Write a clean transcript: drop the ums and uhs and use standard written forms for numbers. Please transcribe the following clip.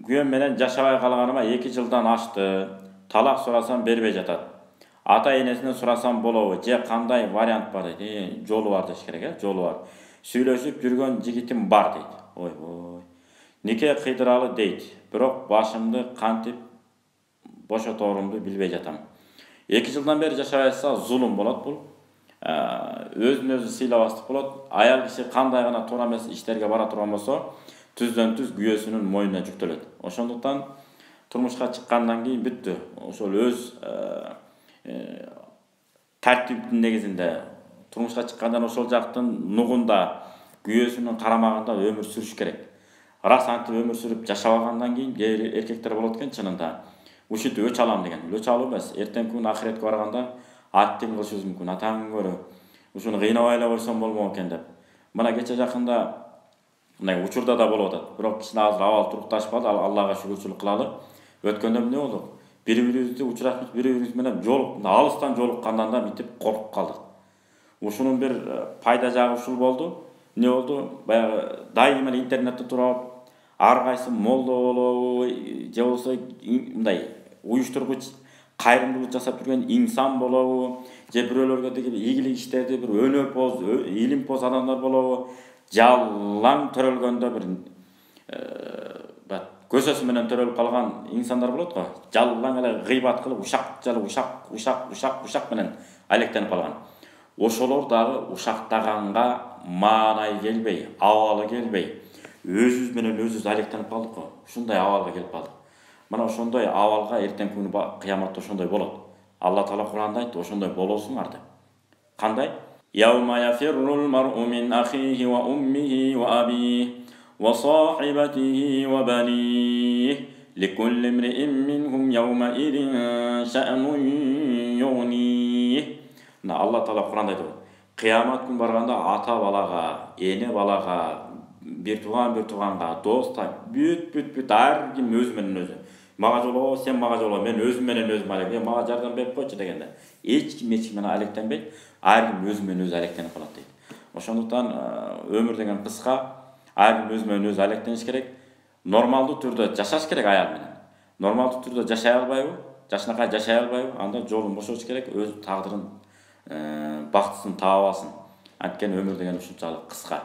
күйөөм менен жашабай калганыма 2 жылдан ашты. Талак сурасам бербей жатат. Ата энесинен сурасам болобу же кандай вариант бар дейт. Жолу бар деш керек, жолу бар. Сүйлөшүп жүргөн жигитим бар дейт. Ойбой. Нике кыйдыралы дейт. Бирок башымды кантип бошоторумду билбей жатам. 2 жылдан бери жашабай атса зулум болот бул. Өзүн өзү сыйлабастык болот. Аял киши кандай гана туура эмес иштерге бара турган болсо, түздөн түз күйөөсүнүн мойнуна жүктөлөт. Ошондуктан турмушка чыккандан кийин бүттү. Ошол өз тартиптин негизинде турмушка чыккандан ошол жактын нугунда күйөөсүнүн карамагында өмүр сүрүш керек. Рас антип өмүр сүрүп жашабагандан кийин эркектер болот экен чынында. Ушинтип өч алам деген. Өч алуу эмес. Эртең күн ахиретке барганда аттың кылышыбыз мүмкүн. Атаң көрө. Ушуну кыйнабай эле койсом болмок экен деп. Мына кече жакында мындай учурда да болуп атат. Бирок кичине азыр абал турукташпады. Аллага шүгүрчүлүк кылалы. Өткөндө эмне болду? Бири-бирибизди учурашып, бири-бирибиз менен жолук, алыстан жолуккандан да митип коркуп калдык. Ушунун бир пайда жагы ушул болду. Не болду? Баягы дайыма интернетте туруп, ар кайсы молдо болобу, же болсо мындай уюштургуч кайрымдуулук жасап жүргөн инсан болобу, же бирөөлөргө деги ийгилик иштерди бир өнөпоз, илимпоз адамдар болобу, жалаң төрөлгөндө бир көсөсү менен төрөлүп калган инсандар болот го. Жалаң эле гыйбат кылып, ушак менен алектенип калган. Ошолор дагы ушактаганга маанай келбей, абалы келбей, өзүбүз менен өзүбүз алектенип калдык го. Ушундай абалга келип калдык. Мына ошондой абалга эртең күнү кыяматта ошондой болот. Алла Таала Кур'анда айтты, ошондой болосуңар деп. Кандай? Яума яфиррул мар'у мин ахихи ва уммихи ва абиhi ва сахибатихи ва баниhi ликулли имри'ин минхум яума идин ша'нун югниhi. Алла Таала Кур'анда айтты. Кыямат күн барганда ата балага, эне балага, бир тууганга, доста, бүт ар ким өзү менен өзү. Мага жолоо, сен мага жолоо, мен өзүм менен өзүм алек, мага жардам берип койчу дегенде. Эч ким менен алектенбейт, ар ким өзү менен өзү алектенип калат дейт. Ошондуктан өмүр деген кыска, ар ким өзү менен өзү алектениш керек. Нормалдуу түрдө жашаш керек аял менен. Нормалдуу түрдө жашай албайбы? Жашынакай жашай албайбы? Анда жолун бошош керек, өз тагдырын, бактысын таап алсын. Анткени өмүр деген ушунчалык кыска.